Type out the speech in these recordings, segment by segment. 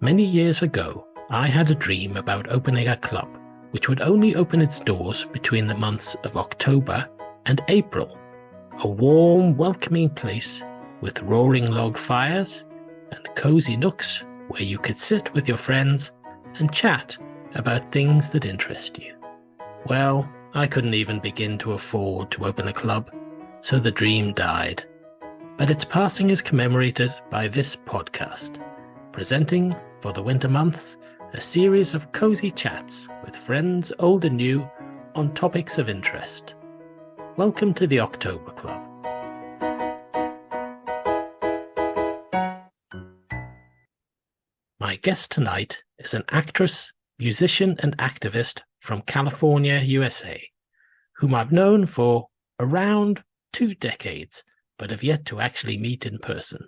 Many years ago, I had a dream about opening a club which would only open its doors between the months of October and April. A warm, welcoming place with roaring log fires and cozy nooks where you could sit with your friends and chat about things that interest you. Well, I couldn't even begin to afford to open a club, so the dream died. But its passing is commemorated by this podcast, presenting, for the winter months, a series of cozy chats with friends old and new on topics of interest. Welcome to the October Club. My guest tonight is an actress, musician and activist from California, USA, whom I've known for around 2 decades, but have yet to actually meet in person.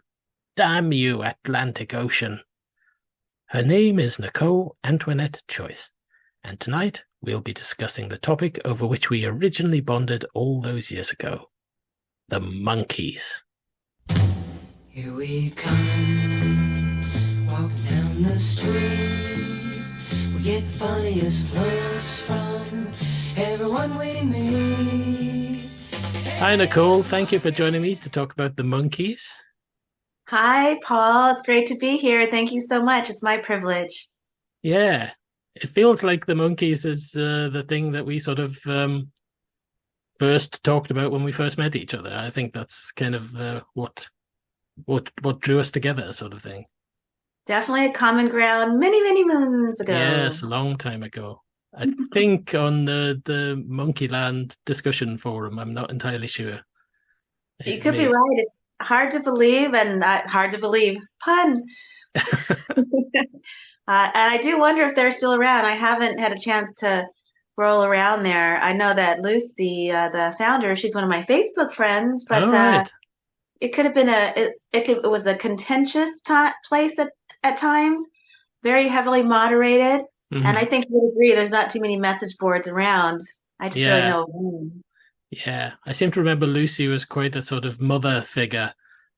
Damn you, Atlantic Ocean! Her name is Nichole Antoinette Choice, and tonight we'll be discussing the topic over which we originally bonded all those years ago, the Monkees. Here we come, walking down the street. We get the funniest looks from everyone we meet. Hi, Nichole. Thank you for joining me to talk about the Monkees. Hi, Paul. It's great to be here. Thank you so much. It's my privilege. Yeah, it feels like the Monkees is the thing that we sort of first talked about when we first met each other. I think that's kind of what drew us together, sort of thing. Definitely a common ground many, many moons ago. Yes, a long time ago. I think on the Monkeyland discussion forum. I'm not entirely sure. You could be right. It's hard to believe and hard to believe. Pun. And I do wonder if they're still around. I haven't had a chance to roll around there. I know that Lucy, the founder, she's one of my Facebook friends, but right. it could have been it was a contentious place at times, very heavily moderated. Mm-hmm. And I think you would agree there's not too many message boards around. I just really know one. Yeah, I seem to remember Lucy was quite a sort of mother figure,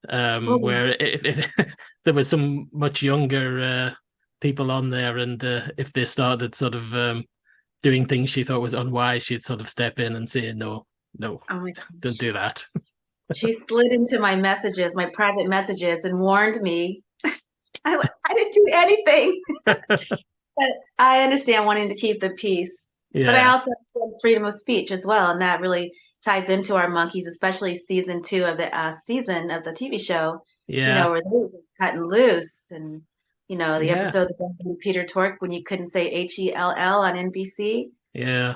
where if there was some much younger people on there, and if they started sort of doing things she thought was unwise, she'd sort of step in and say, no, oh my don't do that. She slid into my messages, my private messages, and warned me. I didn't do anything. But I understand wanting to keep the peace. Yeah. But I also have freedom of speech as well, and that really ties into our Monkees, especially season 2 of the season of the TV show. Yeah. You know, where they were cutting loose, and you know the episode of Peter Tork when you couldn't say HELL on NBC. Yeah.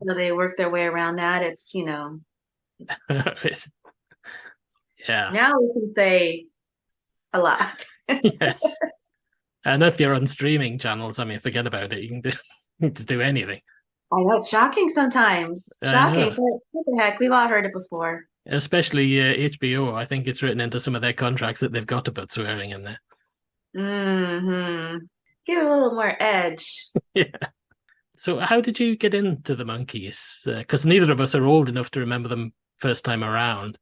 So they worked their way around that. It's Yeah. Now we can say a lot. Yes. And if you're on streaming channels, I mean, forget about it. You can do anything. I know, it's shocking sometimes. Shocking, but what the heck, we've all heard it before. Especially HBO. I think it's written into some of their contracts that they've got to put swearing in there. Mm-hmm. Give it a little more edge. Yeah. So how did you get into the Monkees? Because neither of us are old enough to remember them first time around.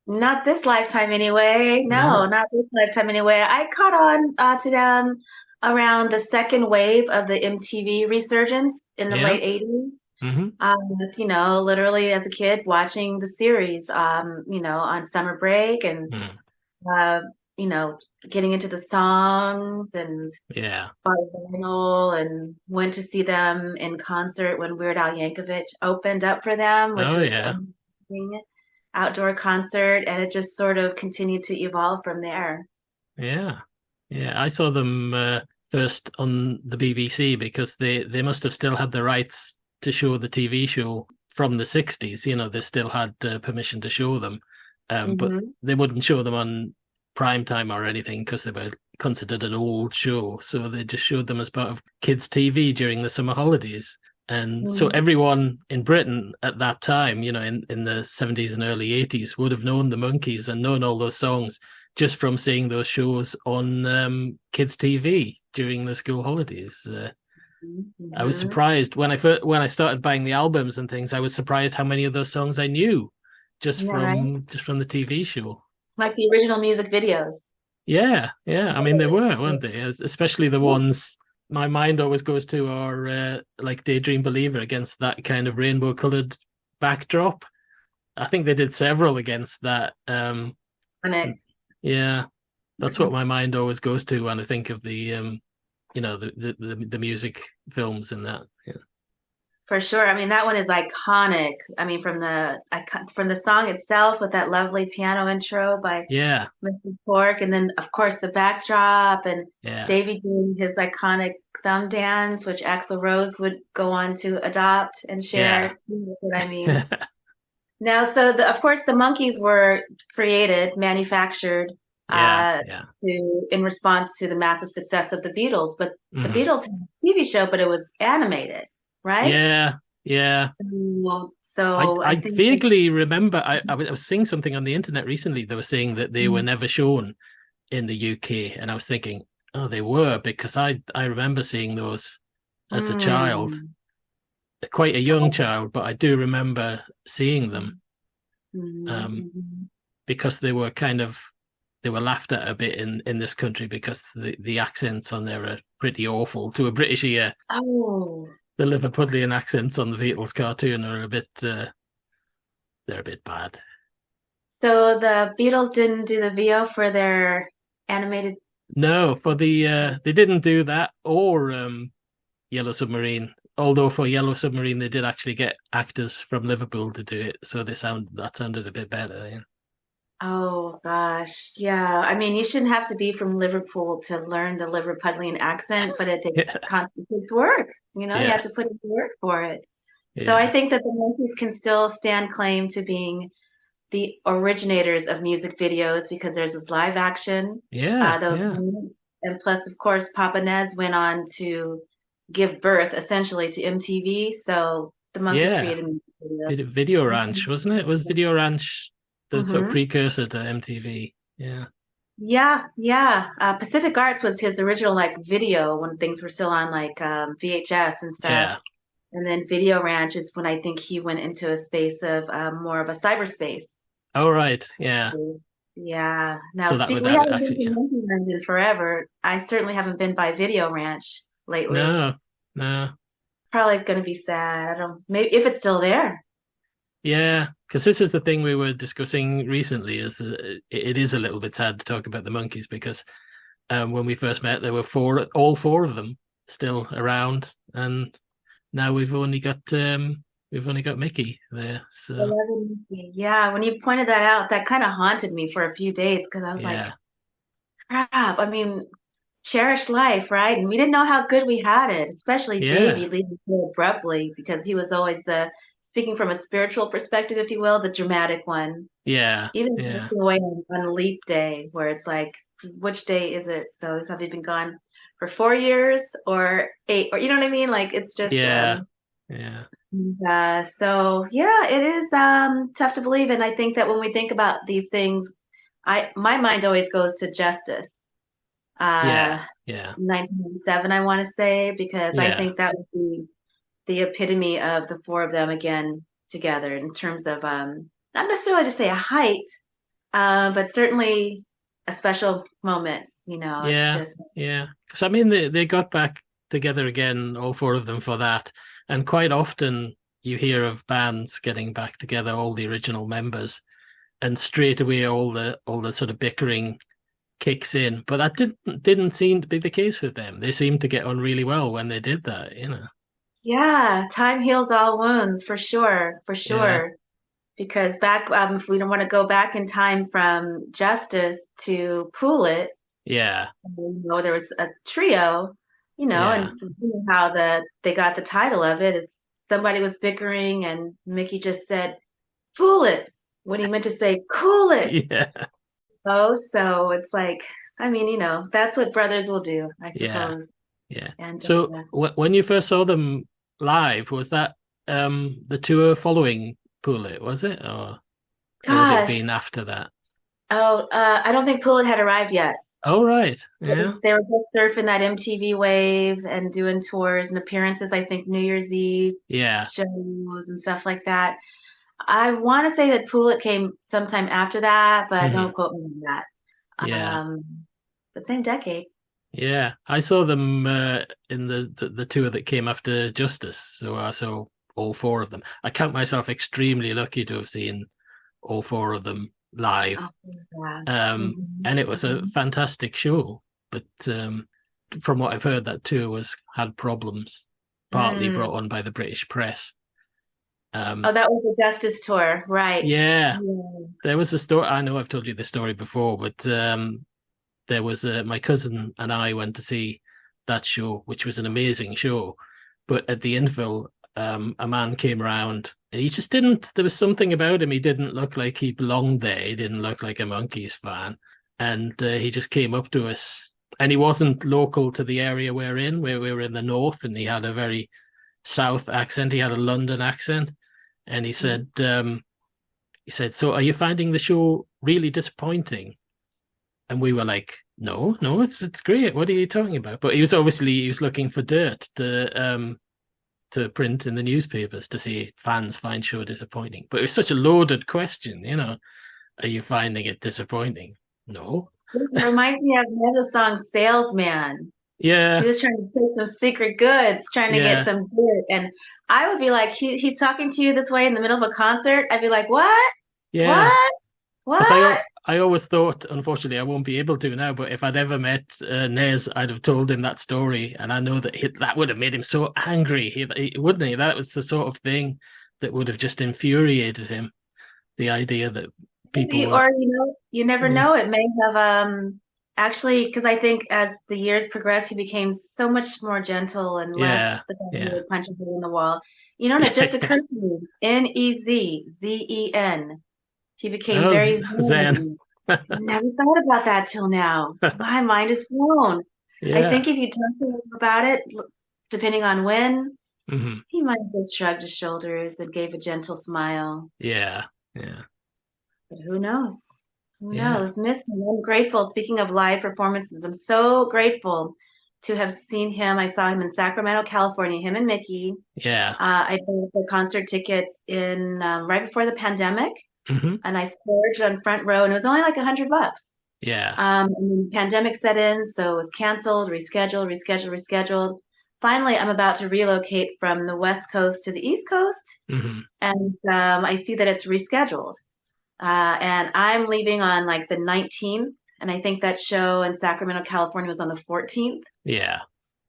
Not this lifetime anyway. No, not this lifetime anyway. I caught on to them around the second wave of the MTV resurgence in the late 80s. Mm-hmm. You know, literally as a kid watching the series, you know, on summer break and, you know, getting into the songs and bought vinyl and went to see them in concert when Weird Al Yankovic opened up for them, which was amazing. Outdoor concert, and it just sort of continued to evolve from there. Yeah. I saw them first on the BBC because they must have still had the rights to show the TV show from the 60s. You know, they still had permission to show them, but they wouldn't show them on prime time or anything because they were considered an old show. So they just showed them as part of kids' TV during the summer holidays. And so everyone in Britain at that time, you know, in the 70s and early 80s would have known the Monkees and known all those songs just from seeing those shows on kids' TV during the school holidays. I was surprised when I started buying the albums and things. I was surprised how many of those songs I knew just from the TV show. Like the original music videos. Yeah, yeah. I mean, they were, weren't they? Especially the ones my mind always goes to are like Daydream Believer against that kind of rainbow colored backdrop. I think they did several against that. Yeah, that's what my mind always goes to when I think of the the music films and that. Yeah. For sure. I mean, that one is iconic. I mean, from the song itself with that lovely piano intro by Yeah, Mr. Pork, and then of course the backdrop and yeah, Davy doing his iconic thumb dance, which Axl Rose would go on to adopt and yeah. share. You know what I mean? Now, so of course the Monkees were created, manufactured, Yeah, yeah. in response to the massive success of the Beatles. But the Hmm. Beatles had a TV show, but it was animated, right? Yeah, yeah. So I I think that, vaguely remember I was seeing something on the internet recently. They were saying that they were never shown in the UK, and I was thinking, oh, they were because I remember seeing those as a child, mm, quite a young child, but I do remember seeing them um, mm, because they were laughed at a bit in this country because the accents on there are pretty awful to a British ear. oh, The Liverpudlian accents on the Beatles cartoon are a bit they're a bit bad. so the Beatles didn't do the VO for their animated. No, for the they didn't do that or Yellow Submarine. Although for Yellow Submarine they did actually get actors from Liverpool to do it, so that sounded a bit better. Yeah. Oh gosh, yeah. I mean, you shouldn't have to be from Liverpool to learn the Liverpudlian accent, but it takes work. You know, you have Yeah, to put in the work for it. So I yeah, think that the Monkees can still stand claim to being the originators of music videos because there's this live action, yeah, those yeah, moments, and plus, of course, Papa Nez went on to give birth essentially to MTV. So the Monkees yeah. created music videos. Video Ranch, wasn't it? Was Video Ranch the sort of Mm-hmm. precursor to MTV? Yeah, Yeah, yeah. Pacific Arts was his original like video when things were still on like VHS and stuff. yeah. And then Video Ranch is when I think he went into a space of more of a cyberspace. Oh, right. Yeah. Yeah. Now, So that would we that haven't been actually, to yeah. Monkey Land in forever. I certainly haven't been by Video Ranch lately. No, no. Probably going to be sad. I don't, maybe if it's still there. Yeah, because this is the thing we were discussing recently is that it is a little bit sad to talk about the Monkees because when we first met, there were all four of them still around, and now we've only got Mickey there. So 11. Yeah, when you pointed that out, that kind of haunted me for a few days because I was like, yeah, crap. I mean, cherish life, right? And we didn't know how good we had it, especially yeah, Davey leaving so abruptly because he was always speaking from a spiritual perspective, if you will, the dramatic one. yeah, Even yeah, passing away on leap day, where it's like, which day is it? So have they been gone for 4 years or 8? Or you know what I mean? Like it's just yeah, yeah, so yeah, it is tough to believe. And I think that when we think about these things, I my mind always goes to justice. yeah, Uh yeah, 1997, I want to say, because I yeah, think that would be the epitome of the four of them again together in terms of not necessarily to say a height, but certainly a special moment. You know, it's yeah, just yeah. Because I mean, they got back together again, all four of them for that, and quite often you hear of bands getting back together, all the original members, and straight away all the sort of bickering kicks in. But that didn't seem to be the case with them. They seemed to get on really well when they did that, you know. yeah, time heals all wounds for sure, for Yeah, sure. Because back, if we don't want to go back in time from Justice to Pool It, yeah, you know, there was a trio, you know, yeah, and how they got the title of it is somebody was bickering and Mickey just said, "Fool it," when he meant to say, "Cool it." yeah, Oh, so it's like, I mean, you know, that's what brothers will do, I yeah, suppose. yeah. And So when you first saw them live, was that the tour following Pull It, was it? Or would it have gosh, been after that? oh, I don't think Pool It had arrived yet. Oh, right. Yeah. They were just surfing that MTV wave and doing tours and appearances, I think New Year's Eve Yeah. shows and stuff like that. I want to say that Pool It came sometime after that, but don't Hmm. quote me on that. Yeah. but same decade. Yeah, I saw them in the tour that came after Justice, so I saw all four of them. I count myself extremely lucky to have seen all four of them Oh, live. yeah. And it was a Hmm. fantastic show. But from what I've heard, that tour was had problems, partly Mm. brought on by the British press. Oh, Um, that was the Justice Tour, right? yeah, Yeah. there was a story. I know I've told you this story before, but there was my cousin and I went to see that show, which was an amazing show. But at the interval, a man came around and he just didn't. There was something about him. He didn't look like he belonged there. He didn't look like a Monkees fan, and he just came up to us. And he wasn't local to the area we're in, where we were in the north, and he had a very south accent. He had a London accent, and he said, "So, are you finding the show really disappointing?" And we were like, no, no, it's great. What are you talking about? But he was looking for dirt to print in the newspapers to see fans find show disappointing. But it was such a loaded question, you know. Are you finding it disappointing? No. It reminds me of another song, Salesman. He Yeah, was trying to take some secret goods, trying to get yeah, some dirt. And I would be like, he's talking to you this way in the middle of a concert. I'd be like, what? yeah. What? Because What? I always thought, unfortunately, I won't be able to now. But if I'd ever met Nez, I'd have told him that story, and I know that that would have made him so angry. Wouldn't he? That was the sort of thing that would have just infuriated him. The idea that people Maybe, were, or you never yeah, know. It may have actually, because I think as the years progressed, he became so much more gentle and less yeah, the guy who yeah, would punch a hole in the wall. You know, and it yeah, just yeah. occurred to me, Nezen. He became Oh, very Zen. zen. Never thought about that till now. My mind is blown. I think Yeah. if you talk to him about it, depending on when, Hmm. he might have just shrugged his shoulders and gave a gentle smile. Yeah. Yeah. But who knows? Who Yeah. knows? Miss him. I'm grateful. Speaking of live performances, I'm so grateful to have seen him. I saw him in Sacramento, California, him and Mickey. Yeah. I bought the concert tickets in right before the pandemic, Hmm. and I splurged on front row, and it was only like $100. Yeah. And then the pandemic set in, so it was canceled, rescheduled, rescheduled, rescheduled. Finally, I'm about to relocate from the West Coast to the East Coast, Hmm. and I see that it's rescheduled. And I'm leaving on like the 19th, and I think that show in Sacramento, California was on the 14th. Yeah.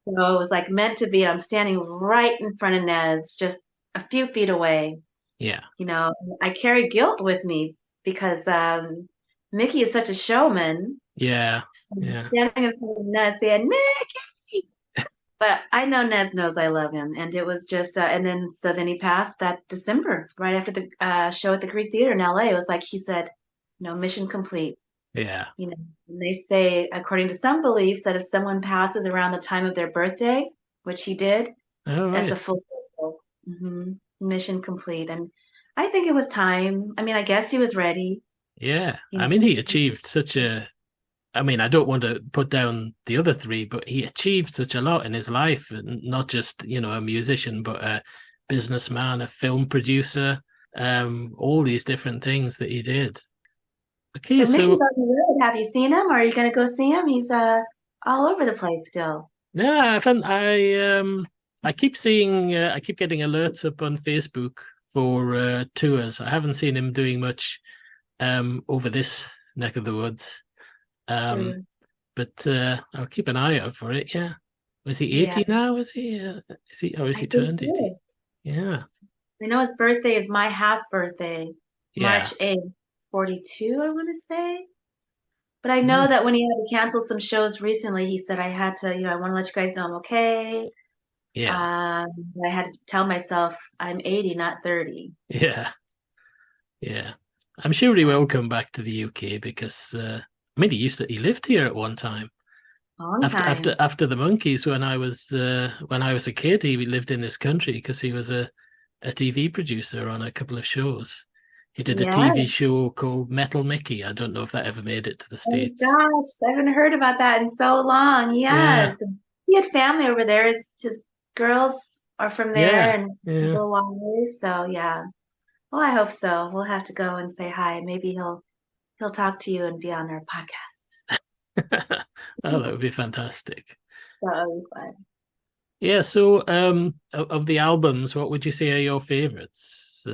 So it was like meant to be. I'm standing right in front of Nez, just a few feet away. Yeah. You know, I carry guilt with me because Mickey is such a showman. Yeah. So Yeah. standing in front of Nez saying, Mickey! But I know Nez knows I love him. And it was just, and then, so then he passed that December, right after the show at the Greek Theater in LA. It was like he said, mission complete. Yeah. You know, and they say, according to some beliefs, that if someone passes around the time of their birthday, which he did, All that's a right. full circle. Mission complete. And I think it was time. I mean, I guess he was ready. Yeah. You I mean, he know, achieved such a, I mean, I don't want to put down the other three, but he achieved such a lot in his life, and not just, a musician, but a businessman, a film producer, all these different things that he did. Okay, so Mickey's so on the road. Have you seen him? Or are you going to go see him? He's all over the place still. yeah, I keep seeing I keep getting alerts up on Facebook for tours. I haven't seen him doing much over this neck of the woods. Um, True. but I'll keep an eye out for it. Yeah. Was he Yeah, 80 now? Is he or is I he think turned 80? so. Yeah. I know his birthday is my half birthday, Yeah. March 8th, 42, I want to say. But I know Mm. that when he had to cancel some shows recently, he said, I had to, I want to let you guys know I'm okay. Yeah. Um, I had to tell myself I'm 80, not 30. Yeah. Yeah. I'm sure he will come back to the UK because I mean he lived here at one time. Long After time. after the Monkees, when I was a kid, he lived in this country because he was a TV producer on a couple of shows. He did a Yeah. TV show called Metal Mickey. I don't know if that ever made it to the Oh States. gosh, I haven't heard about that in so long. Yeah, Yes. He had family over there. His girls are from there yeah, and yeah. little wires. So yeah. Well, I hope so. We'll have to go and say hi. Maybe he'll talk to you and be on our podcast. Oh, that would be fantastic. That would be fun. Yeah, so of the albums, what would you say are your favorites?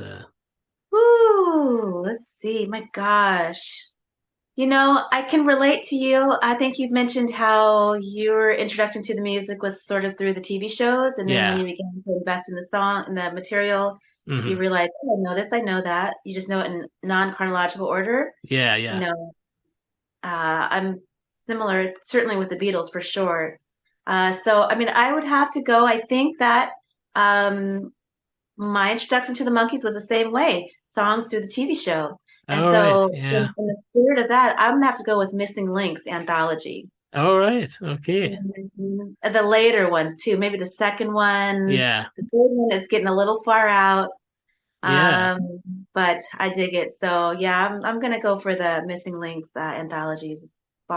Ooh, let's see. My gosh. I can relate to you. I think you've mentioned how your introduction to the music was sort of through the TV shows, and then when Yeah. you began to invest in the song and the material, you Hmm. realize, oh, I know this, I know that. You just know it in non-chronological order. Yeah, You yeah. know, I'm similar, certainly with the Beatles for sure. So, I mean, I would have to go. I think that um, my introduction to the Monkees was the same way, songs through the TV show. And All right. so, Yeah. in the spirit of that, I'm gonna have to go with Missing Links anthology. All right. Okay. Mhm. The later ones too, maybe the second one. Yeah. The third one is getting a little far out, Yeah. um, but I dig it. So yeah, I'm gonna go for the Missing Links anthologies,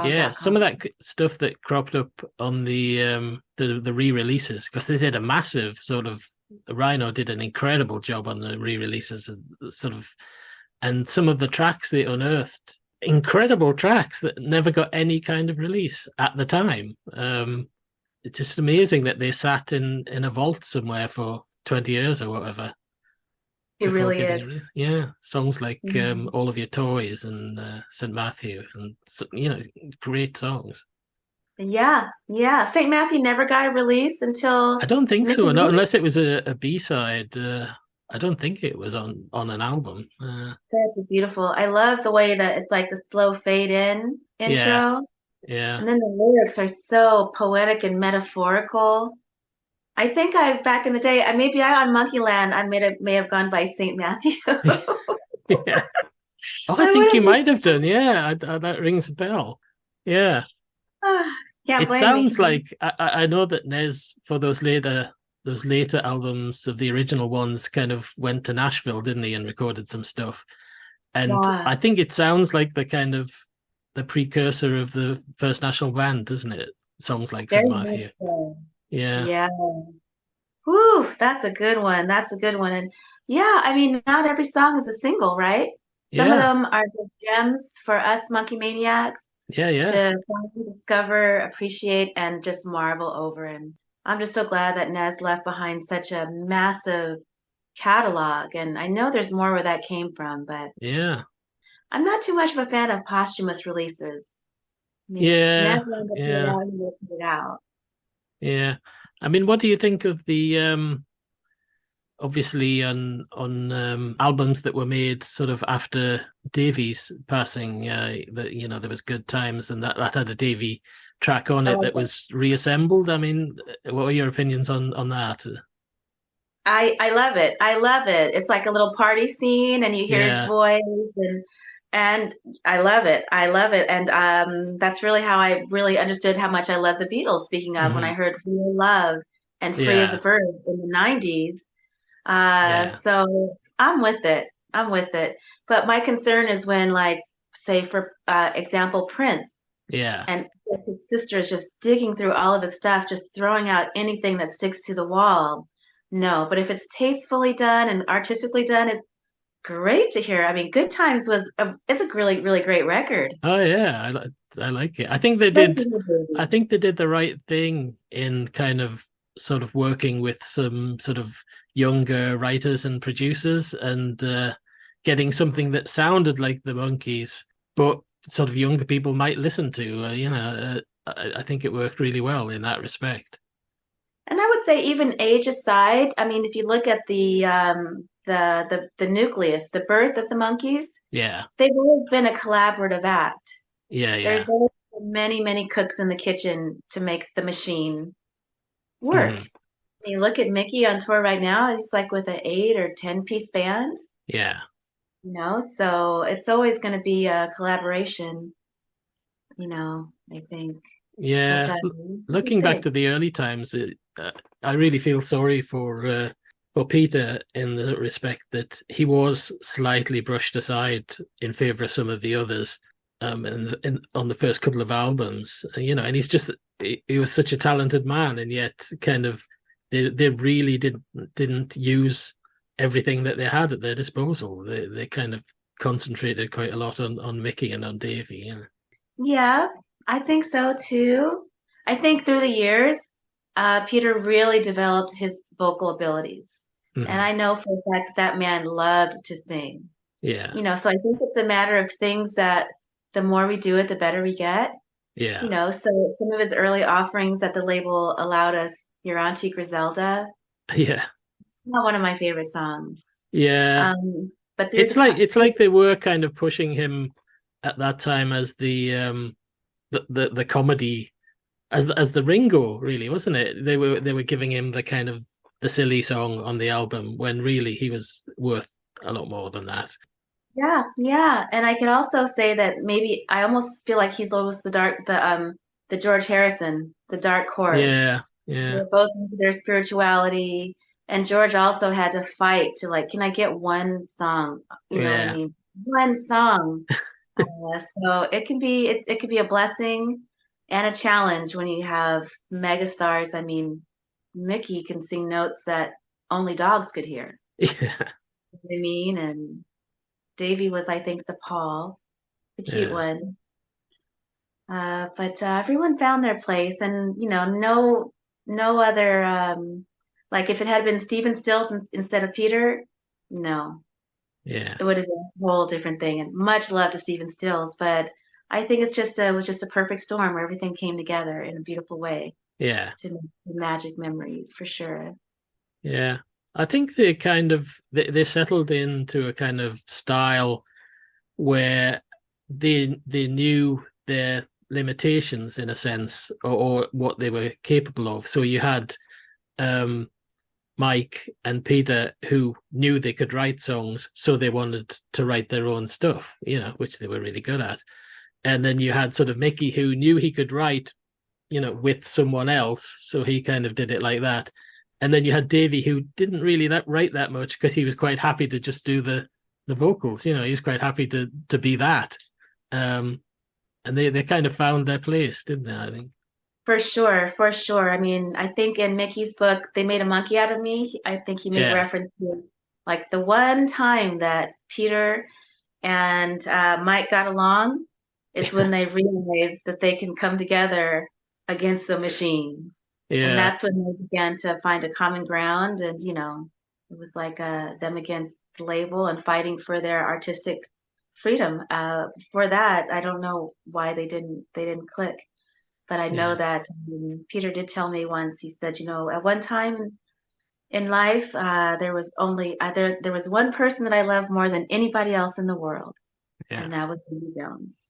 Yeah. Some Bog.com. of that stuff that cropped up on the re-releases, because they did a massive sort of Rhino did an incredible job on the re-releases, sort of, and some of the tracks they unearthed, incredible tracks that never got any kind of release at the time. It's just amazing that they sat in a vault somewhere for 20 years or whatever It before really getting is. a release. Yeah, songs like Mhm. All of Your Toys and St. Matthew, and great songs. Yeah, yeah. St. Matthew never got a release I until don't think so, Missing not Links. unless it was a B-side. I don't think it was on an album. That's beautiful. I love the way that it's like the slow fade in Yeah, intro. yeah. And then the lyrics are so poetic and metaphorical. I think I back in the day, I on Monkey Land, I may have gone by St. Matthew. Yeah. Oh, I I think would you have might have done. Yeah, that rings a bell. Yeah. can't It blame me. sounds like I know that Nez for those later albums of the original ones kind of went to Nashville, didn't he, and recorded some stuff. And Yeah, I think it sounds like the precursor of the First National Band, doesn't it? Songs like St. very much Matthew. so. Yeah, Yeah. Whew, that's a good one. That's a good one. And yeah, I mean, not every song is a single, right? Some of yeah, them are just gems for us monkey maniacs yeah, yeah, to finally discover, appreciate, and just marvel over. And I'm just so glad that Nez left behind such a massive catalog. And I know there's more where that came from, but yeah, I'm not too much of a fan of posthumous releases. I mean, if Nez yeah, wanted to put it yeah, out, he would put it out. yeah. I mean, what do you think of the obviously on albums that were made sort of after Davy's passing, that there was Good Times, and that had a Davy track on it that Oh, was reassembled. I mean, what are your opinions on that? I love it. I love it. It's like a little party scene and you hear his Yeah. voice and I love it. I love it. And that's really how I really understood how much I love the Beatles, speaking of when I Hmm. heard Real Love and Free as a Yeah. Bird in the 90s. Yeah. So I'm with it. I'm with it. But my concern is when like say for example Prince Yeah. and his sister is just digging through all of his stuff, just throwing out anything that sticks to the wall. No, but if it's tastefully done and artistically done, it's great to hear. I mean, Good Times it's a really, really great record. Oh yeah. I like it. I think they Especially did. the I baby. think they did the right thing in kind of sort of working with some sort of younger writers and producers and getting something that sounded like the Monkees, but sort of younger people might listen to. I think it worked really well in that respect. And I would say even age aside, I mean, if you look at the nucleus, the birth of the Monkees, Yeah. they've always been a collaborative act. Yeah. Yeah. There's always been many, many cooks in the kitchen to make the machine work. Hmm. You look at Mickey on tour right now, he's like with an 8 or 10 piece band, Yeah. so it's always going to be a collaboration, I think. But Yeah, what do you looking back think? to the early times, I really feel sorry for Peter in the respect that he was slightly brushed aside in favor of some of the others, on the first couple of albums, and he was such a talented man, and yet kind of they really didn't use everything that they had at their disposal. They kind of concentrated quite a lot on Mickey and on Davey. Yeah, I think so too. I think through the years, Peter really developed his vocal abilities. And Hmm. I know for a fact that man loved to sing. Yeah, So I think it's a matter of things that the more we do it, the better we get. yeah, So some of his early offerings that the label allowed us, Your Auntie Griselda, yeah, not one of my favorite songs. yeah. But through the It's like time, they were kind of pushing him at that time as the comedy as the Ringo, really, wasn't it? They were giving him the kind of the silly song on the album when really he was worth a lot more than that. yeah, yeah. And I can also say that maybe I almost feel like he's almost the George Harrison, the dark horse. Yeah, yeah, They're both into their spirituality. And George also had to fight to like, can I get one song? You know what I yeah, mean? One song. So it can be a blessing and a challenge when you have megastars. I mean, Mickey can sing notes that only dogs could hear. yeah, You know what I mean? And Davy was, I think, the Paul, the cute yeah, one. But everyone found their place, and no other like if it had been Stephen Stills instead of Peter, no, yeah, it would have been a whole different thing. And much love to Stephen Stills, but I think it was just a perfect storm where everything came together in a beautiful way yeah, to make magic memories for sure. yeah. I think they settled into a kind of style where they knew their limitations in a sense, or what they were capable of. So you had um, Mike and Peter who knew they could write songs, so they wanted to write their own stuff, which they were really good at. And then you had sort of Mickey who knew he could write, with someone else, so he kind of did it like that. And then you had Davy who didn't really write that much because he was quite happy to just do the vocals. He was quite happy to be that. Um, and they kind of found their place, didn't they? I think. For sure, for sure. I mean, I think in Mickey's book, they made a monkey out of me. I think he made Yeah, reference to like the one time that Peter and Mike got along is when they realized that they can come together against the machine. And yeah, that's when they began to find a common ground. And, it was like them against the label and fighting for their artistic freedom. For that, I don't know why they didn't click. But I know yeah, that Peter did tell me once, he said, at one time in life, there was one person that I loved more than anybody else in the world, yeah, and that was Cindy Jones.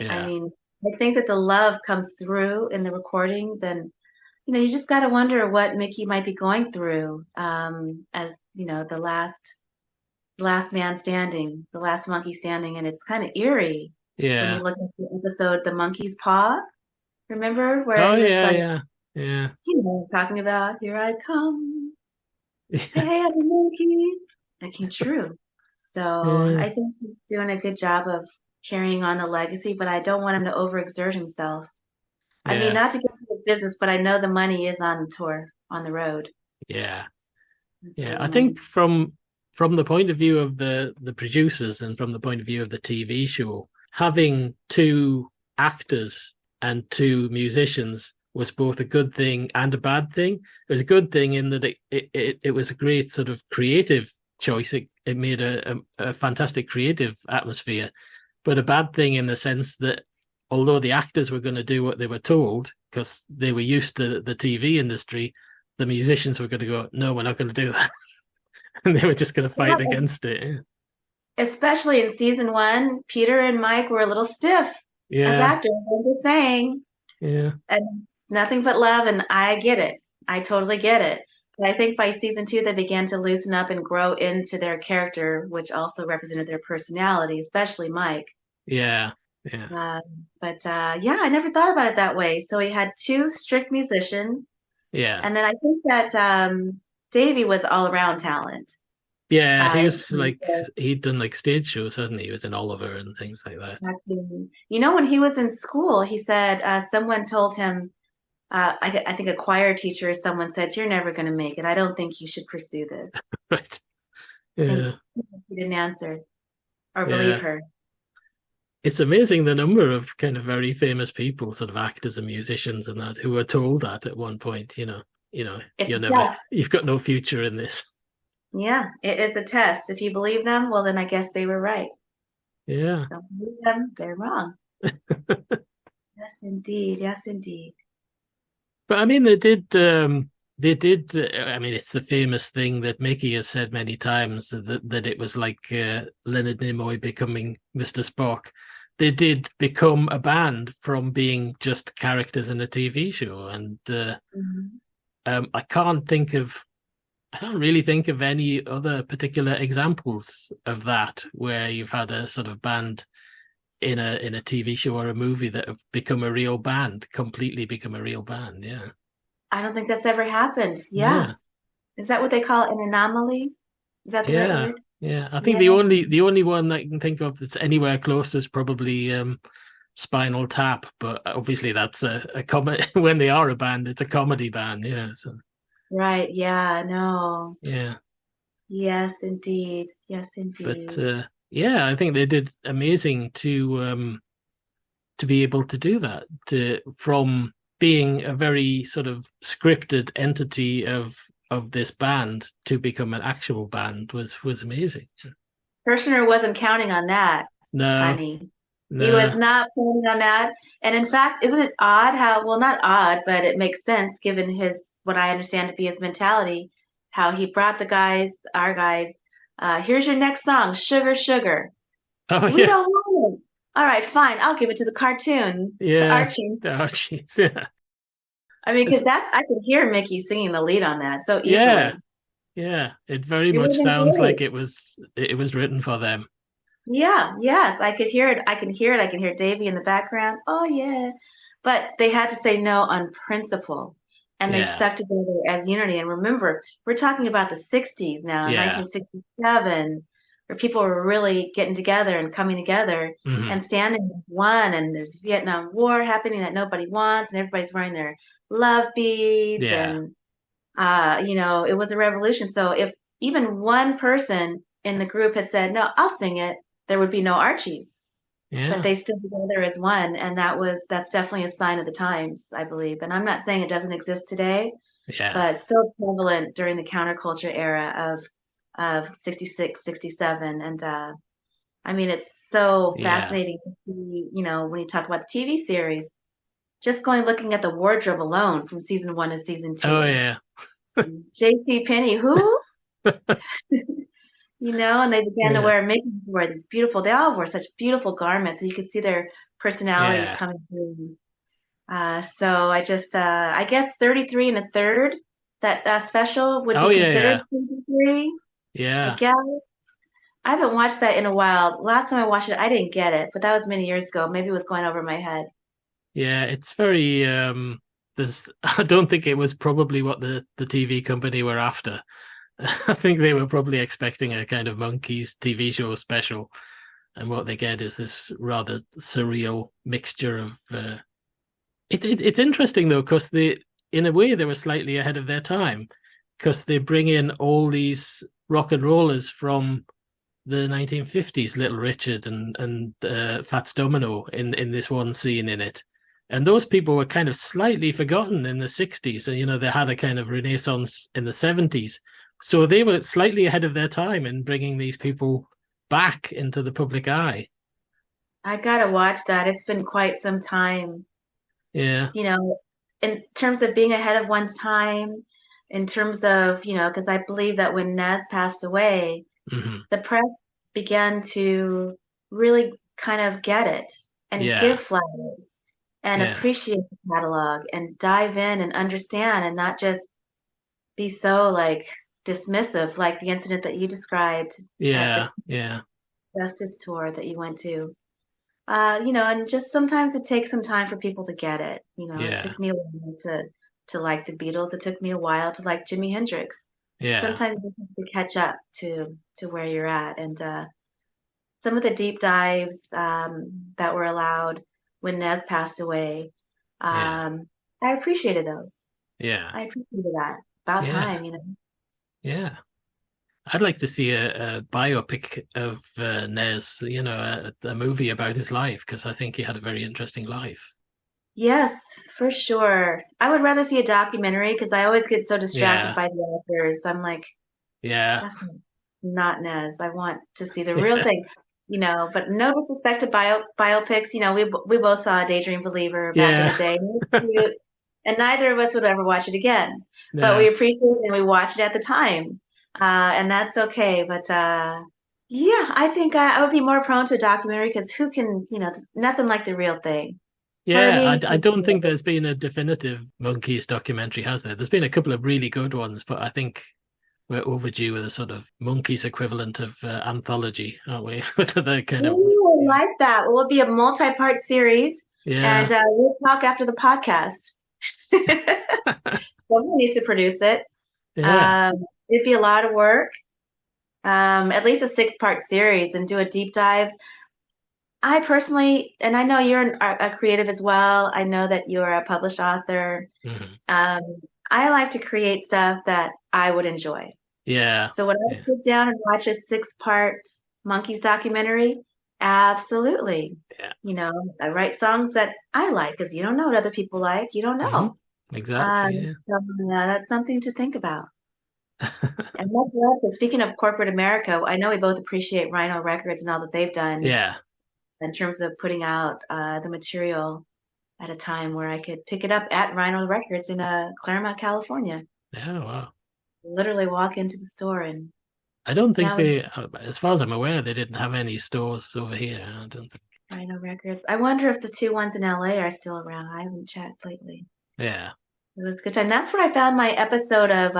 I yeah, mean, I think that the love comes through in the recordings, and you just got to wonder what Mickey might be going through, as the last man standing, the last monkey standing, and it's kind of eerie when you yeah. look at the episode "The Monkey's Paw." Remember where Oh he was yeah, like, yeah, yeah, talking about "Here I come, yeah, hey, I'm a monkey." That came true. So yeah, I think he's doing a good job of carrying on the legacy, but I don't want him to overexert himself. I mean, yeah, not to get into the business, but I know the money is on the tour, on the road. yeah. And so Yeah, the I money, think from the point of view of the producers and from the point of view of the TV show, having two actors and two musicians was both a good thing and a bad thing. It was a good thing in that it was a great sort of creative choice. It made a fantastic creative atmosphere, but a bad thing in the sense that although the actors were going to do what they were told because they were used to the TV industry, the musicians were going to go, no, we're not going to do that. And they were just going to fight against it. especially in season one, Peter and Mike were a little stiff as Yeah, actors. I'm just saying. yeah, And nothing but love, and I get it. I totally get it. But I think by season two, they began to loosen up and grow into their character, which also represented their personality, especially Mike. yeah, yeah, Uh, but yeah, I never thought about it that way. So he had two strict musicians, yeah, and then I think that Davey was all around talent. yeah. He Uh, was like he'd done like stage shows, hadn't he? He was in Oliver and things like that. when he was in school, he said someone told him, I think a choir teacher or someone said, "You're never going to make it. I don't think you should pursue this." Right. And Yeah, he didn't answer or believe yeah, her. it's amazing the number of kind of very famous people, sort of actors and musicians and that, who were told that at one point, It's you're a never, test. you've got no future in this. Yeah, it is a test. If you believe them, well, then I guess they were right. Yeah. Don't believe them, they're wrong. Yes, indeed. Yes, indeed. But I mean, I mean, it's the famous thing that Mickey has said many times that it was like Leonard Nimoy becoming Mr. Spock. They did become a band from being just characters in a TV show. And Mhm. I can't think of, I don't really think of any other particular examples of that where you've had a sort of band in a TV show or a movie that have become a real band, completely become a real band. Yeah. I don't think that's ever happened. Yeah. Yeah. Is that what they call an anomaly? Is that the right Yeah. word? Yeah. I think Yeah. the only one that I can think of that's anywhere close is probably Spinal Tap, but obviously that's a comedy when they are a band, it's a comedy band, yeah. So Right. Yeah. No. yeah. Yes, indeed. Yes, But indeed. yeah, I think they did amazing to be able to do that, to from being a very sort of scripted entity of this band to become an actual band was amazing. Kirshner wasn't counting on that, No, honey. He was no. not planning on that. And in fact, isn't it odd how, well, not odd, but it makes sense given his, what I understand to be his mentality, how he brought the guys, our guys, here's your next song, Sugar, Sugar. Oh We yeah. don't want it. All right, fine. I'll give it to the cartoon, to Yeah. Archie. The Archies, yeah. I mean, It's, because I could hear Mickey singing the lead on that so yeah. easily. Yeah. It very It would much have been sounds great. like it was written for them. Yeah, yes, I could hear it. I can hear it. I can hear Davy in the background. Oh yeah. But they had to say no on principle. And they Yeah. stuck together as unity. And remember, we're talking about the 60s now, Yeah. 1967, where people were really getting together and coming together Hmm. and standing as one. And there's Vietnam War happening that nobody wants, and everybody's wearing their love beads. Yeah. And it was a revolution. So if even one person in the group had said, "No, I'll sing it," there would be no Archies. But Yeah. they stood together as one, and that's definitely a sign of the times, I believe. And I'm not saying it doesn't exist today, Yeah. but so prevalent during the counterculture era of 66, 67. And I mean, it's so Yeah. fascinating to see, when you talk about the TV series, just going looking at the wardrobe alone from season one to season Oh two. yeah. JC Penney, who? And they began to Yeah. wear makeup, wear these beautiful, they all wore such beautiful garments, and you could see their personalities Yeah. coming through. So I guess 33 and a third, that special would Oh be yeah, considered yeah. season three, I Yeah. guess. I haven't watched that in a while. Last time I watched it, I didn't get it, but that was many years ago. Maybe it was going over my head. Yeah. It's very there's I don't think it was probably what the TV company were after. I think they were probably expecting a kind of Monkees TV show special, and what they get is this rather surreal mixture of. It's interesting though, because in a way, they were slightly ahead of their time, because they bring in all these rock and rollers from the 1950s, Little Richard and Fats Domino in this one scene in it. And those people were kind of slightly forgotten in the 60s. And, they had a kind of renaissance in the 70s. So they were slightly ahead of their time in bringing these people back into the public eye. I gotta watch that. It's been quite some time. Yeah. you know, in terms of being ahead of one's time, in terms of, because I believe that when Naz passed away, Hmm. the press began to really kind of get it and Yeah. give flowers and Yeah. appreciate the catalog and dive in and understand and not just be so like dismissive, like the incident that you described at the Yeah. Yeah. Justice tour that you went to. And just sometimes it takes some time for people to get it. It Yeah. took me a while to like the Beatles. It took me a while to like Jimi Hendrix. Yeah. Sometimes you have to catch up to where you're at. And some of the deep dives that were allowed when Nez passed away, Yeah. I appreciated those. Yeah. I appreciated that. About Yeah. time. Yeah. I'd like to see a biopic of Nez, a movie about his life, because I think he had a very interesting life. Yes, for sure. I would rather see a documentary because I always get so distracted Yeah, by the actors. I'm like, yeah, that's not Nez. I want to see the real yeah, thing, but no disrespect to biopics. We both saw Daydream Believer back in yeah, the day. It was cute, and neither of us would ever watch it again. But we yeah, appreciate it and we watched it at the time. And that's okay. But yeah, I think I would be more prone to a documentary because who can, nothing like the real thing. For yeah. me, I don't think there's been a definitive Monkees documentary, has there? There's been a couple of really good ones, but I think we're overdue with a sort of Monkees equivalent of anthology, aren't we? The kind of ooh, I like that. Well, it'll be a multi-part series, and yeah, we'll talk after the podcast. Someone needs to produce it. yeah, Um, it'd be a lot of work. At least a six-part series and do a deep dive. I personally, and I know you're a creative as well. I know that you're a published author. hmm Um, I like to create stuff that I would enjoy. yeah, So would I yeah, sit down and watch a six-part Monkees documentary? Absolutely. yeah. I write songs that I like because you don't know what other people like. You don't hmm know. Exactly. So that's something to think about. And much less, so speaking of corporate America, I know we both appreciate Rhino Records and all that they've done Yeah. in terms of putting out the material at a time where I could pick it up at Rhino Records in Claremont, California. Yeah. Wow. Literally walk into the store and I don't think now it's as far as I'm aware, they didn't have any stores over here. I don't think. Rhino Records. I wonder if the two ones in LA are still around. I haven't checked lately. Yeah. It was a good time. That's where I found my episode of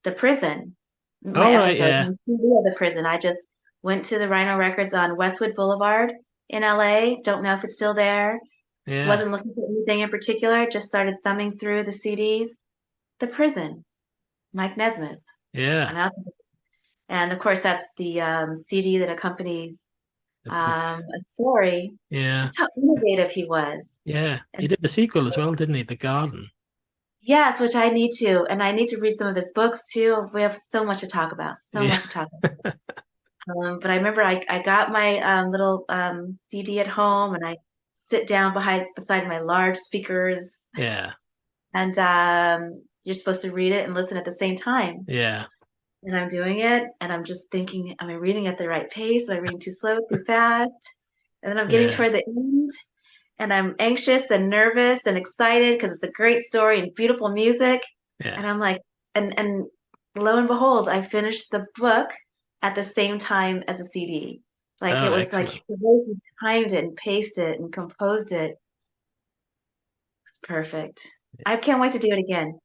The Prison. My All right. episode, Yeah. my CD of The Prison. I just went to the Rhino Records on Westwood Boulevard in LA. Don't know if it's still there. Yeah. Wasn't looking for anything in particular. Just started thumbing through the CDs. The Prison, Mike Nesmith. Yeah. I'm out. And of course, that's the CD that accompanies The book. a story. Yeah. That's how innovative he was. Yeah. He And did the sequel as well, didn't he? The Garden. yes, which I need to, and I need to read some of his books too. We have so much to talk about, so Yeah. much to talk about. But I remember I got my little CD at home, and I sit down beside my large speakers, Yeah. and you're supposed to read it and listen at the same time. Yeah. And I'm doing it, and I'm just thinking, am I reading at the right pace? Am I reading too slow, too fast? And then I'm getting Yeah. toward the end, and I'm anxious and nervous and excited because it's a great story and beautiful music. Yeah. And I'm like, and lo and behold, I finished the book at the same time as a CD. Like it Oh, was like excellent. the way he timed it and paced it and composed it. It's perfect. I can't wait to do it again.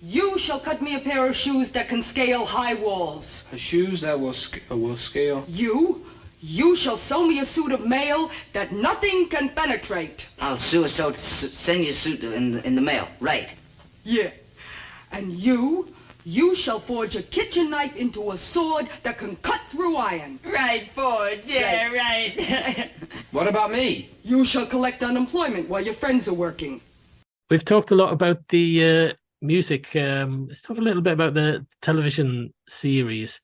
You shall cut me a pair of shoes that can scale high walls. Shoes that will scale. You shall sew me a suit of mail that nothing can penetrate. I'll send you a suit in the mail, right? Yeah. And you shall forge a kitchen knife into a sword that can cut through iron. Right, Forge. Yeah, right. What about me? You shall collect unemployment while your friends are working. We've talked a lot about the music. Let's talk a little bit about the television series.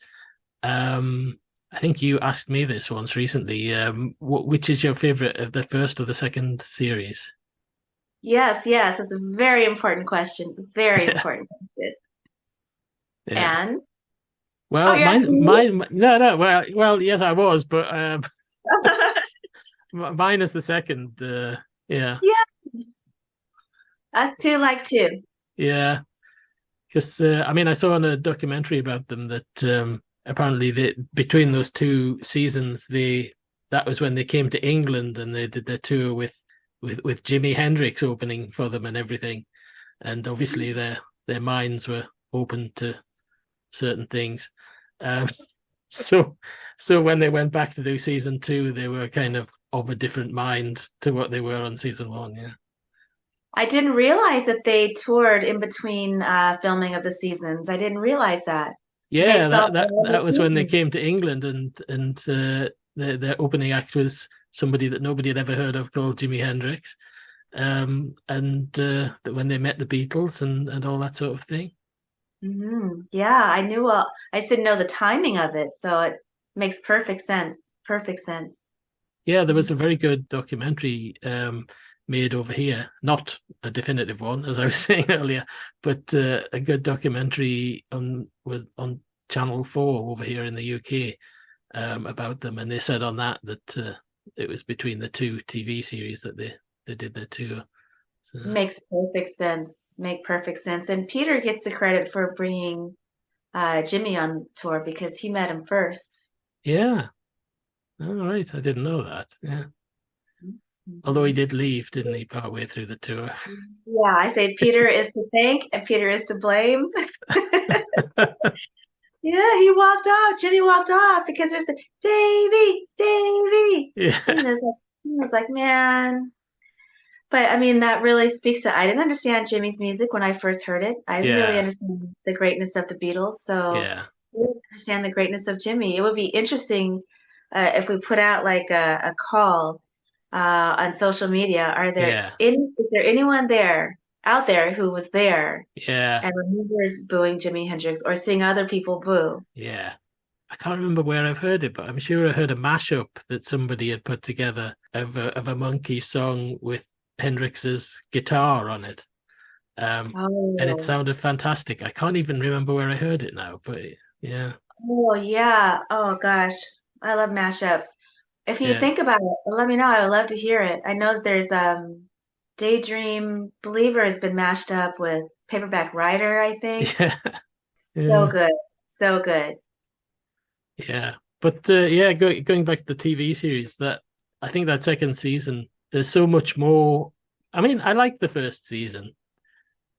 I think you asked me this once recently. Which is your favorite of the first or the second series? Yes, yes, it's a very important question. Very Yeah. important question. Yeah. And Well, you're asking me? no. Well, yes, I was, but mine is the second. Yeah, Yes. Us two like two. yeah. Because I mean, I saw on a documentary about them that apparently between those two seasons, that was when they came to England and they did their tour with Jimi Hendrix opening for them and everything, and obviously their minds were open to certain things. Um, so when they went back to do season two, they were kind of a different mind to what they were on season one. Yeah. I didn't realize that they toured in between filming of the seasons. I didn't realize that. And they Yeah, felt that was when they season. came to England, and their opening act was somebody that nobody had ever heard of called Jimi Hendrix, and when they met the Beatles and all that sort of thing. Yeah, I knew. I just didn't know the timing of it, so it makes perfect sense. Perfect sense. Yeah, there was Mhm. a very good documentary made over here. Not a definitive one, as I was saying earlier, but a good documentary on Channel 4 over here in the UK about them, and they said on that it was between the two TV series that they did the tour. So, Makes perfect sense. Make perfect sense. And Peter gets the credit for bringing Jimmy on tour because he met him first. yeah, all right, I didn't know that. Yeah, although he Mhm. did leave, didn't he, partway through the tour? Yeah, I say Peter is to thank and Peter is to blame. Yeah, he walked off. Jimmy walked off because there's a Davy, Davy. Yeah, He was like, man. But I mean, that really speaks to. I didn't understand Jimmy's music when I first heard it. I didn't really yeah, understand the greatness of the Beatles. So yeah, I didn't understand the greatness of Jimmy. It would be interesting if we put out like a call on social media. yeah, Is there anyone there out there who was there yeah, and remembers booing Jimi Hendrix or seeing other people boo? yeah. I can't remember where I've heard it, but I'm sure I heard a mashup that somebody had put together of a Monkees song with Hendrix's guitar on it. Um, and it Oh, sounded fantastic. I can't even remember where I heard it now, but yeah, oh yeah. Oh gosh, I love mashups. If you yeah, think about it, let me know. I would love to hear it. I know that there's Daydream Believer has been mashed up with Paperback Writer, I think. yeah, So yeah, good. So good. yeah. But going back to the TV series, that I think that second season, there's so much more. I mean, I like the first season,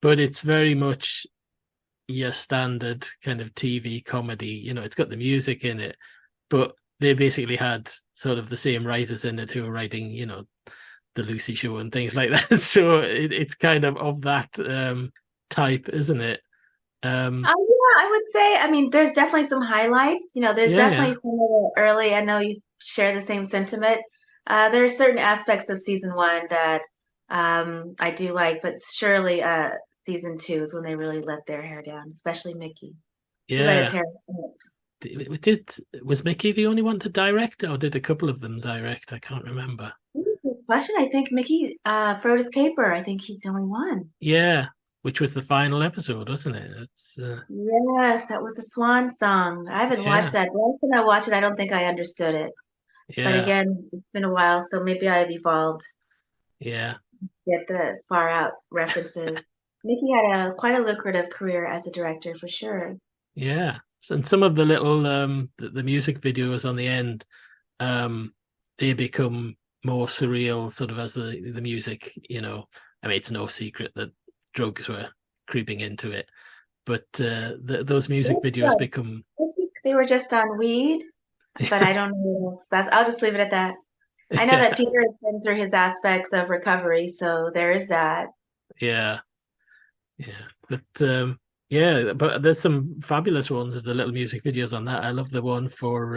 but it's very much your standard kind of TV comedy. It's got the music in it, but they basically had sort of the same writers in it who were writing, the Lucy Show and things like that. So it's kind of that type, isn't it? Yeah, I would say, I mean, there's definitely some highlights. There's Yeah, definitely yeah, some of the early, I know you share the same sentiment. There are certain aspects of season one that I do like, but surely season two is when they really let their hair down, especially Mickey. He let his yeah. hair out. Did was Mickey the only one to direct, or did a couple of them direct? I can't remember. Good question. I think Mickey Frodo's Caper. I think he's the only one. Yeah, which was the final episode, wasn't it? It's Yes, that was a swan song. I haven't watched yeah, that. The last time I watched it, I don't think I understood it. But yeah, again, it's been a while, so maybe I've evolved. yeah, Get the far out references. Mickey had quite a lucrative career as a director for sure. yeah. And some of the little the music videos on the end, um, they become more surreal, sort of as the music. I mean, it's no secret that drugs were creeping into it, but those music videos Yes, become I think they were just on weed, but I don't know. I'll just leave it at that. I know that yeah, Peter has been through his aspects of recovery, so there is that. yeah, yeah. But there's some fabulous ones of the little music videos on that. I love the one for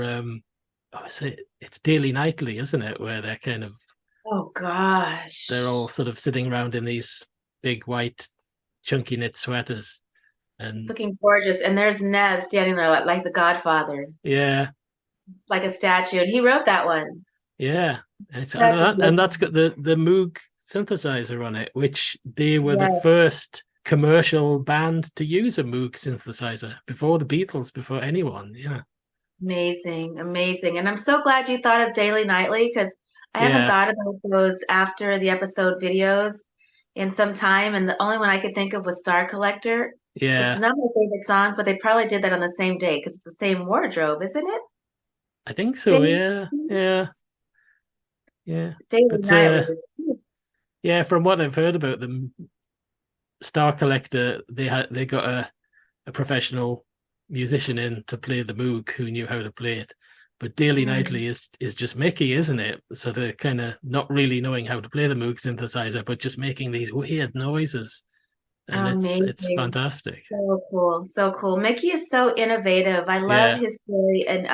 it's Daily Nightly, isn't it? Where Oh they're all gosh. sort of sitting around in these big white chunky knit sweaters, and Looking gorgeous. And there's Ned standing there like the Godfather, yeah, like a statue. And he wrote that one. yeah, and, Such a that, good and that's one. got the Moog synthesizer on it, which they were the Yes, first commercial band to use a Moog synthesizer before the Beatles, before anyone. Yeah, amazing, amazing. And I'm so glad you thought of Daily Nightly because I haven't yeah, thought about those after the episode videos in some time. And the only one I could think of was Star Collector, which is yeah. not my favorite song, but they probably did that on the same day because it's the same wardrobe, isn't it? I think so. Same Yeah, yeah, yeah. Daily But Nightly. yeah, from what I've heard about them, Star Collector, they got a professional musician in to play the Moog who knew how to play it. But Daily Mm, Nightly is just Mickey, isn't it? So they're kind of not really knowing how to play the Moog synthesizer, but just making these weird noises, and it's amazing. fantastic. So cool. So cool. Mickey is so innovative. I love Yeah, his story. And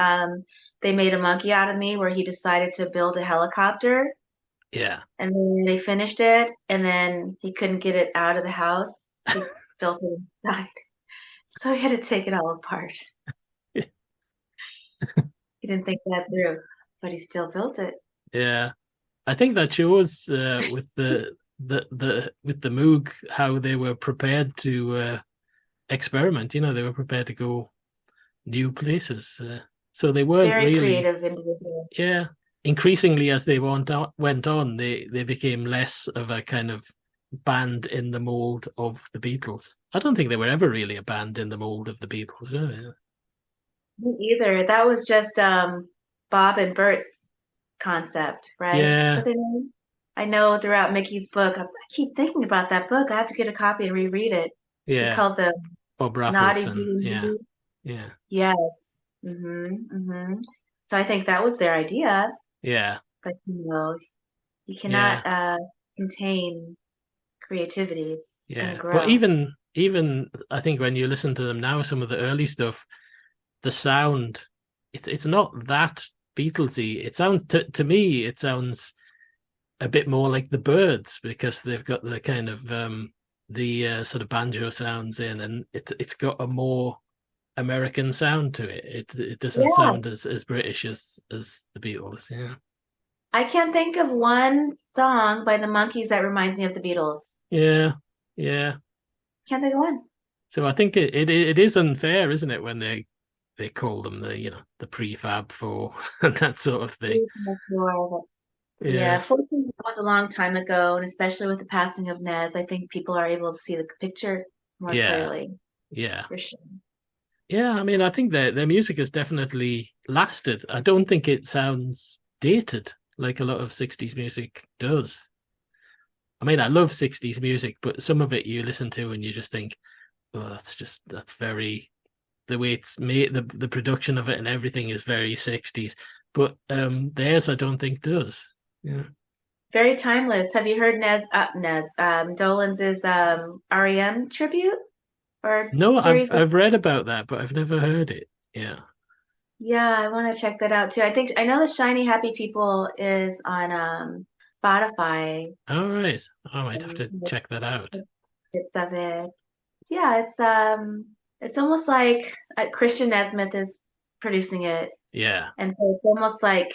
they made a monkey out of me where he decided to build a helicopter yeah, and then they finished it and then he couldn't get it out of the house. He built it inside. So he had to take it all apart. Yeah. He didn't think that through, but he still built it. Yeah, I think that shows with the Moog how they were prepared to experiment. You know, they were prepared to go new places. So they weren't Very really, creative individual. yeah. Increasingly, as they went on, they became less of a kind of band in the mold of the Beatles. I don't think they were ever really a band in the mold of the Beatles, were they? Me either. That was just Bob and Bert's concept, right? Is Yeah, that their name? I know throughout Mickey's book, I keep thinking about that book. I have to get a copy and reread it. He yeah. called the Bob Naughty Raffleson. Yeah, B&B. yeah, Yes. So I think that was their idea, yeah, but you yeah. cannot contain creativity. It's gonna Yeah, but grow. even I think when you listen to them now, some of the early stuff, the sound, it's not that Beatlesy. It sounds to me, it sounds a bit more like the Birds because they've got the kind of the sort of banjo sounds in, and it's got a more American sound to it. It doesn't Yeah. sound as British as the Beatles. Yeah, I can't think of one song by the Monkees that reminds me of the Beatles. yeah, yeah. Can't think of one. So I think it is unfair, isn't it, when they call them the the prefab four and that sort of thing. Yeah, Yeah, 14 was a long time ago, and especially with the passing of Nez, I think people are able to see the picture more yeah, clearly, yeah, for sure. yeah. I mean, I think their music has definitely lasted. I don't think it sounds dated like a lot of '60s music does. I mean, I love '60s music, but some of it you listen to and you just think, oh, that's very the way it's made, the production of it and everything is very '60s. But theirs I don't think does. Yeah. Very timeless. Have you heard Dolan's REM tribute or No, series? I've read about that, but I've never heard it. Yeah. Yeah, I want to check that out too. I know the Shiny Happy People is on Spotify. All right. I might have And to check that out. bits of it. Yeah, it's almost like Christian Nesmith is producing it, Yeah. and so it's almost like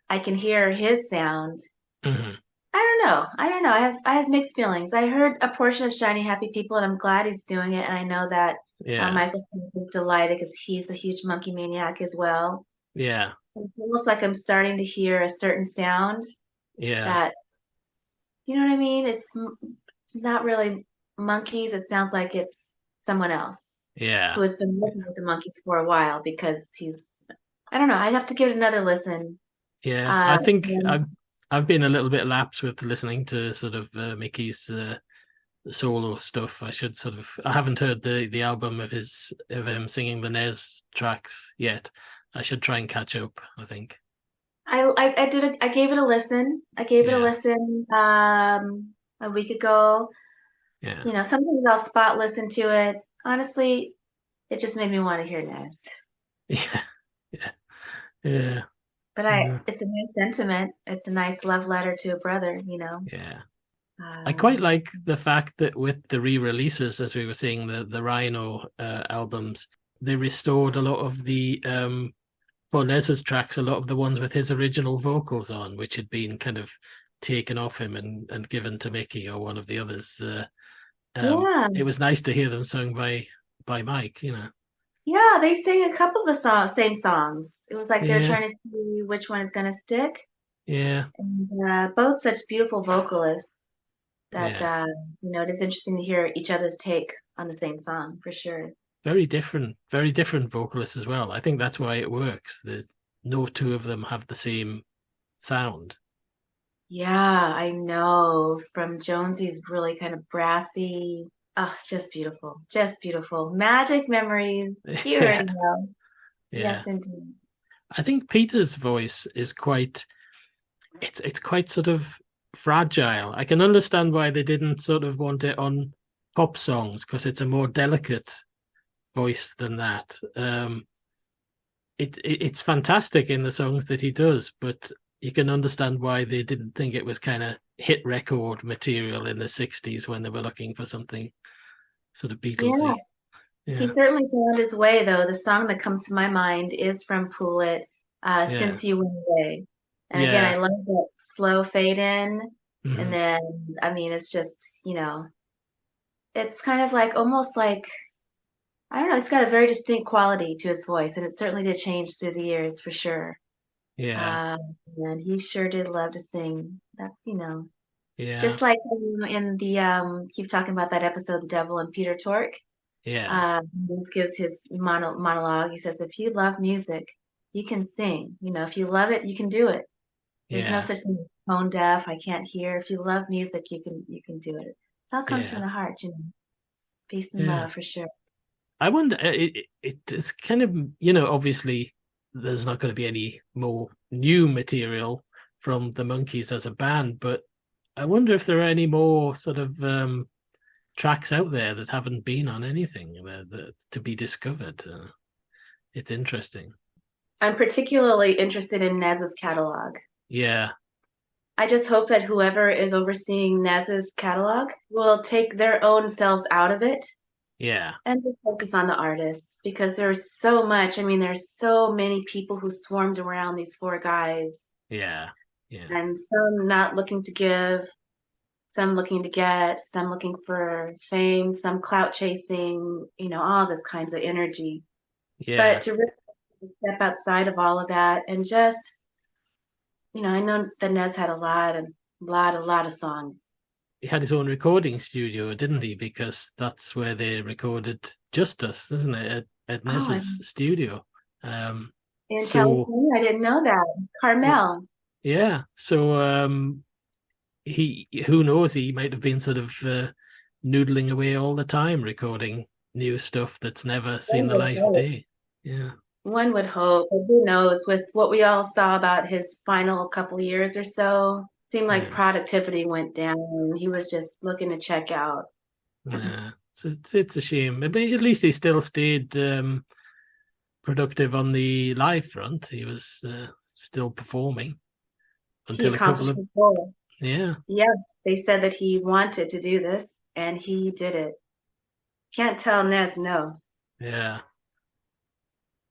I can hear his sound. Hmm. I don't know. I don't know. I have mixed feelings. I heard a portion of Shiny Happy People, and I'm glad he's doing it. And I know that Yeah. Michael Smith is delighted because he's a huge Monkey maniac as well. Yeah. It's almost like I'm starting to hear a certain sound Yeah. that, you know what I mean? It's not really Monkees. It sounds like it's someone else who Yeah. has been working with the Monkees for a while because I don't know. I have to give it another listen. Yeah. I Uh, think and I've been a little bit lapsed with listening to sort of Mickey's solo stuff. I haven't heard the album of him singing the Nez tracks yet. I should try and catch up, I think. I gave it a listen. I gave it a Yeah. listen a week ago. Yeah. Sometimes I'll spot listen to it. Honestly, it just made me want to hear Nez. Yeah. Yeah. Yeah. But Yeah. it's a nice sentiment. It's a nice love letter to a brother. Yeah. I quite Um, like the fact that with the re-releases, as we were seeing the Rhino albums, they restored a lot of the for Nez's tracks, a lot of the ones with his original vocals on, which had been kind of taken off him and given to Mickey or one of the others. yeah, It was nice to hear them sung by Mike. yeah. They sang a couple of the same songs. It was like they're Yeah, trying to see which one is gonna stick. yeah, And both such beautiful vocalists that yeah. it is interesting to hear each other's take on the same song for sure. Very different vocalists as well. I think that's why it works. That no two of them have the same sound. Yeah, I know. From Jonesy's really kind of brassy. Oh, it's just beautiful. Just beautiful. Magic memories. You already Yeah, know. Yes, yeah. indeed. I think Peter's voice is it's quite sort of fragile. I can understand why they didn't sort of want it on pop songs because it's a more delicate voice than that. It's fantastic in the songs that he does, but you can understand why they didn't think it was kind of hit record material in the '60s when they were looking for something sort of Yeah. Beatlesy. He certainly found his way, though. The song that comes to my mind is from Pull It, Since You Went Away. And again, I love that slow fade in. And then, I mean, it's just, it's kind of like almost like, I don't know, it's got a very distinct quality to his voice. And it certainly did change through the years for sure. Yeah. And he sure did love to sing. That's, Yeah. just like in the, keep talking about that episode, The Devil and Peter Tork. Yeah. He gives his monologue. He says, if you love music, you can sing. If you love it, you can do it. There's no such thing as tone deaf. I can't hear. If you love music, you can do it. It all comes from the heart, Peace and love for sure. I wonder, it's kind of, obviously there's not going to be any more new material from the Monkees as a band, but I wonder if there are any more sort of tracks out there that haven't been on anything to be discovered. It's interesting. I'm particularly interested in Nez's catalog. Yeah. I just hope that whoever is overseeing Nez's catalog will take their own selves out of it. Yeah. And just focus on the artists, because there's so much. I mean, there's so many people who swarmed around these four guys. Yeah. Yeah. And some not looking to give, some looking to get, some looking for fame, some clout chasing, all this kinds of energy. Yeah. But to really step outside of all of that and just, I know that Nez had a lot of songs. He had his own recording studio, didn't he? Because that's where they recorded Justice, isn't it? At Nez's studio. In California, I didn't know that. Carmel. Yeah. So who knows, he might have been sort of noodling away all the time recording new stuff that's never seen the light of day. Yeah. One would hope, but who knows, with what we all saw about his final couple of years or so, seemed like productivity went down. He was just looking to check out. Yeah. It's a shame. But at least he still stayed productive on the live front. He was still performing until a couple of Yeah, they said that he wanted to do this, and he did it. Can't tell Nez no. Yeah.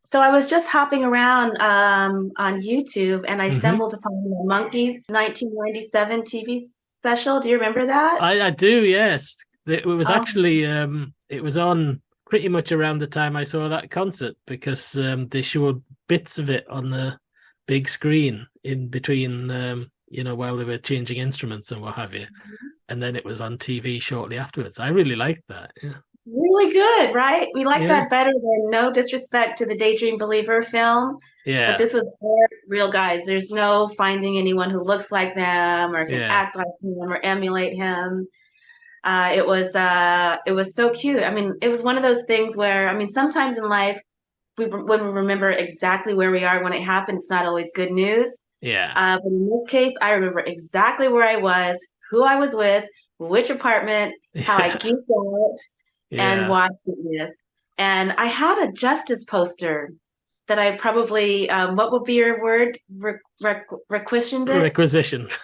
So I was just hopping around on YouTube, and I stumbled upon the Monkees 1997 TV special. Do you remember that? I do, yes. It was actually it was on pretty much around the time I saw that concert, because they showed bits of it on the big screen in between while they were changing instruments and what have you. And then it was on TV shortly afterwards. I really liked that. Yeah. Really good, right? We like that better than, no disrespect to the Daydream Believer film. Yeah. But this was real guys. There's no finding anyone who looks like them or can act like him or emulate him. It was so cute. I mean, it was one of those things where, I mean, sometimes in life, when we remember exactly where we are when it happened, it's not always good news. Yeah. But in this case, I remember exactly where I was, who I was with, which apartment, how I geeked out, and watched it with. And I had a Justice poster that I probably, what would be your word? Requisitioned it? Requisitioned.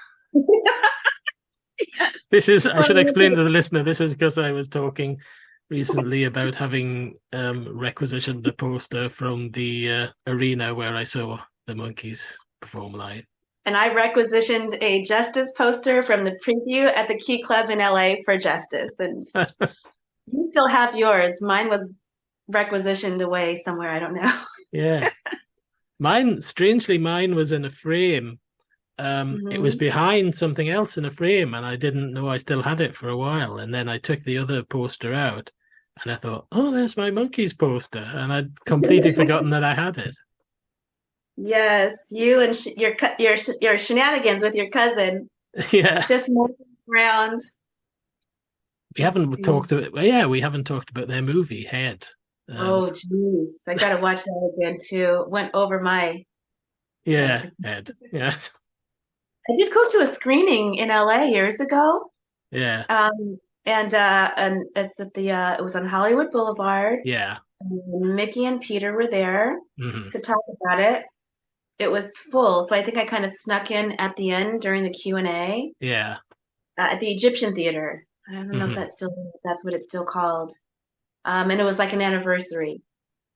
Yes. This is, I should explain to the listener, this is because I was talking recently about having requisitioned a poster from the arena where I saw the Monkees perform live. And I requisitioned a Justice poster from the preview at the Key Club in LA for Justice. And you still have yours. Mine was requisitioned away somewhere. I don't know. Yeah. Strangely, mine was in a frame. It was behind something else in a frame, and I didn't know I still had it for a while. And then I took the other poster out, and I thought, oh, there's my Monkees poster. And I'd completely forgotten that I had it. Yes, you and your shenanigans with your cousin. Yeah. Just moving around. We haven't talked about, we haven't talked about their movie, Head. Oh, geez. I got to watch that again, too. Went over my... Yeah, Head. Yes. I did go to a screening in LA years ago. Yeah. And it's at it was on Hollywood Boulevard. Yeah. And Mickey and Peter were there to talk about it. It was full, so I think I kind of snuck in at the end during the Q&A. Yeah. At the Egyptian Theater. I don't know if that's what it's still called. and it was like an anniversary.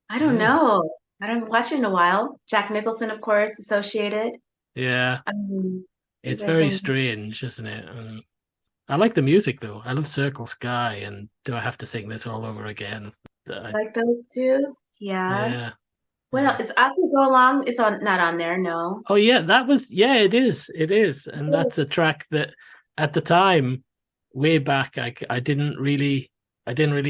I don't know. I don't watch it in a while. Jack Nicholson, of course, associated. Yeah. These It's are very things. strange, isn't it? I like the music though. I love Circle Sky and Do I Have to Sing This All Over Again? Like those two? Yeah. Yeah. What else? Is As We Go Along? It's on not on there, no. Oh yeah, it is. It is. And that's a track that at the time, way back, I didn't really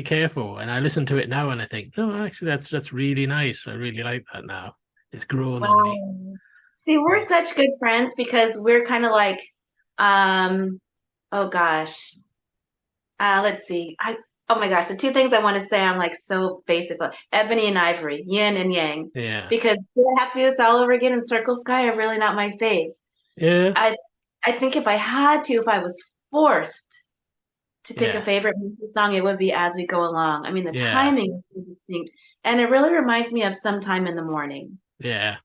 care for. And I listen to it now and I think, no, actually that's really nice. I really like that now. It's grown on me. Wow. See, we're such good friends because we're kind of like, um, oh gosh. Let's see. Oh my gosh, the two things I want to say I'm like so basic, like ebony and ivory, yin and yang. Yeah. Because do I have to do this all over again in Circle Sky are really not my faves. Yeah. I think if I had to, if I was forced to pick a Yeah. favorite Monkees song, it would be As We Go Along. I mean, the Yeah. timing is so distinct, and it really reminds me of Sometime in the Morning. Yeah.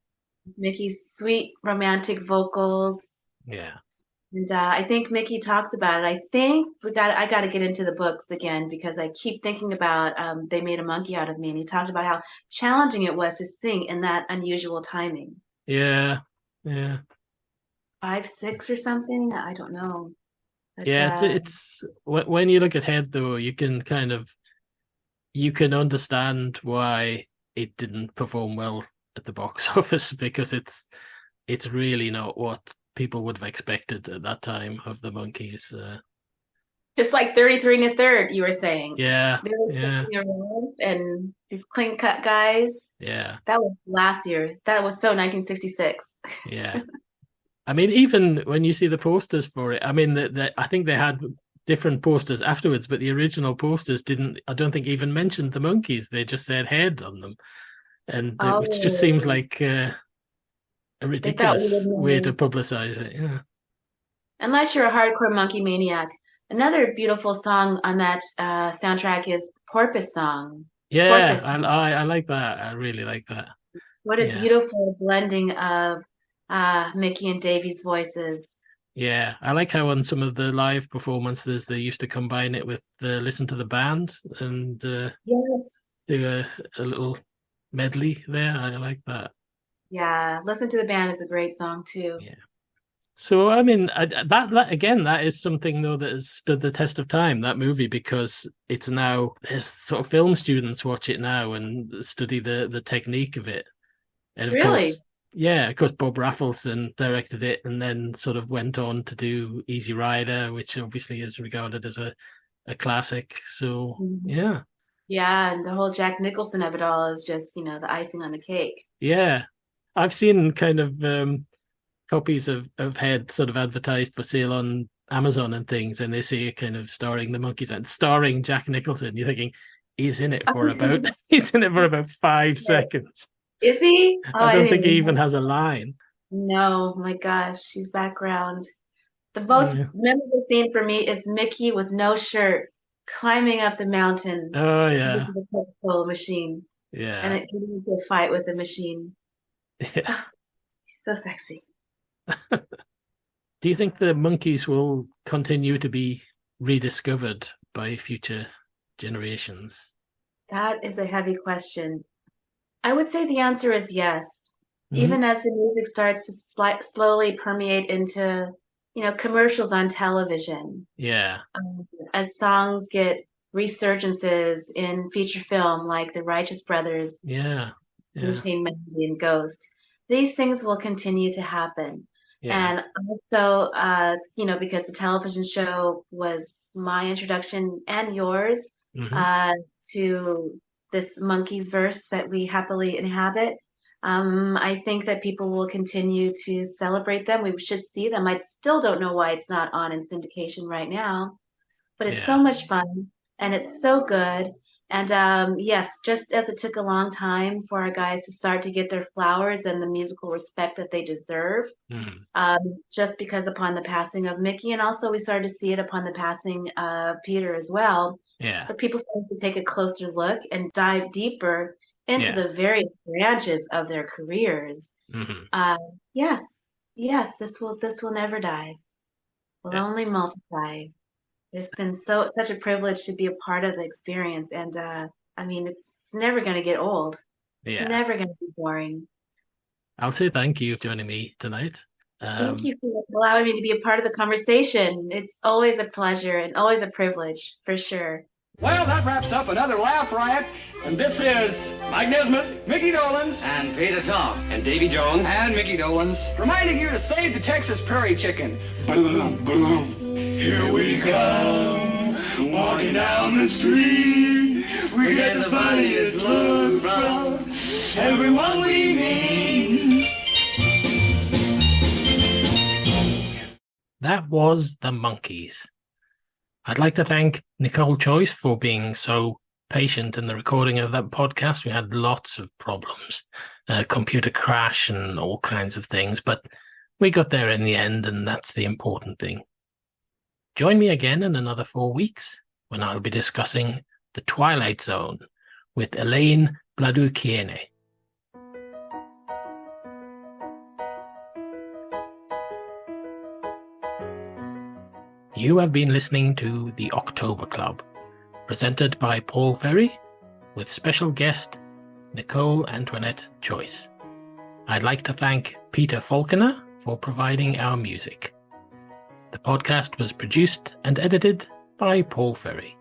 Mickey's sweet romantic vocals. Yeah. And I think Mickey talks about it. I think I got to get into the books again because I keep thinking about They Made a Monkey Out of Me, and he talked about how challenging it was to sing in that unusual timing. Yeah. Yeah. 5, 6 or something. I don't know. But Yeah, it's when you look ahead though, you can understand why it didn't perform well at the box office because it's really not what people would have expected at that time of the Monkees. just like 33 and a third, you were saying. Yeah, They were yeah, singing around and these clean cut guys. yeah, That was last year. That was so 1966. yeah. I mean, even when you see the posters for it, I mean, I think they had different posters afterwards, but the original posters didn't, I don't think, even mentioned the Monkees. They just said head on them, and which just seems Oh, like a they thought we would ridiculous way to know. publicize it. Yeah, Unless you're a hardcore monkey maniac. Another beautiful song on that soundtrack is Porpoise Song. yeah, Porpoise. I like that. I really like that. What a Yeah, beautiful blending of Mickey and Davy's voices. yeah. I like how on some of the live performances they used to combine it with listen to the band and Yes. do a little medley there. I like that. Yeah, Listen to the Band is a great song too. Yeah. So I mean that again that is something though that has stood the test of time, that movie, because it's now there's sort of film students watch it now and study the technique of it. And of Really? course, yeah, of course Bob Raffleson directed it and then sort of went on to do Easy Rider, which obviously is regarded as a classic. So Mhm. yeah. Yeah, and the whole Jack Nicholson of it all is just, the icing on the cake. Yeah. I've seen kind of copies of Head sort of advertised for sale on Amazon and things, and they say kind of starring the Monkees and starring Jack Nicholson. You're thinking he's in it for about he's in it for about 5 seconds. Is he? Oh, I I don't didn't think he even even know. has a line. No, my gosh, she's background. The most Yeah. memorable scene for me is Mickey with no shirt climbing up the mountain Oh to get yeah, to the Coca-Cola machine and yeah, it getting into a fight with the machine. yeah. Oh, he's so sexy. Do you think the Monkees will continue to be rediscovered by future generations? That is a heavy question. I would say the answer is yes. Hmm. Even as the music starts to slowly permeate into, commercials on television, Yeah, as songs get resurgences in feature film like The Righteous Brothers, yeah, yeah, Unchained Melody, and Ghost. These things will continue to happen. yeah. And also, because the television show was my introduction and yours Hmm. uh, to this Monkeys verse that we happily inhabit. I think that people will continue to celebrate them. We should see them. I still don't know why it's not on in syndication right now, but it's so Yeah, much fun and it's so good. And yes, just as it took a long time for our guys to start to get their flowers and the musical respect that they deserve, mm, um, just because upon the passing of Mickey, and also we started to see it upon the passing of Peter as well, yeah, but people started to take a closer look and dive deeper into yeah. the various branches of their careers. Hmm. Uh, yes, yes, this will never die. Will Yeah. only multiply. It's been such a privilege to be a part of the experience, and I mean, it's never going to get old. It's never going to be boring. I'll say thank you for joining me tonight. Thank you for allowing me to be a part of the conversation. It's always a pleasure and always a privilege, for sure. Well, that wraps up another Laugh Riot. And this is Mike Nesmith, Mickey Dolans, and Peter Tom, and Davy Jones, and Mickey Dolans, reminding you to save the Texas prairie chicken. Here we come, walking down the street. We get the funniest looks from everyone we meet. That was the Monkees. I'd like to thank Nichole Choice for being so patient in the recording of that podcast. We had lots of problems, computer crash and all kinds of things, but we got there in the end, and that's the important thing. Join me again in another 4 weeks when I'll be discussing The Twilight Zone with Elaine Bladukiene. You have been listening to The October Club, presented by Paul Ferry, with special guest Nichole Antoinette Choice. I'd like to thank Peter Falconer for providing our music. The podcast was produced and edited by Paul Ferry.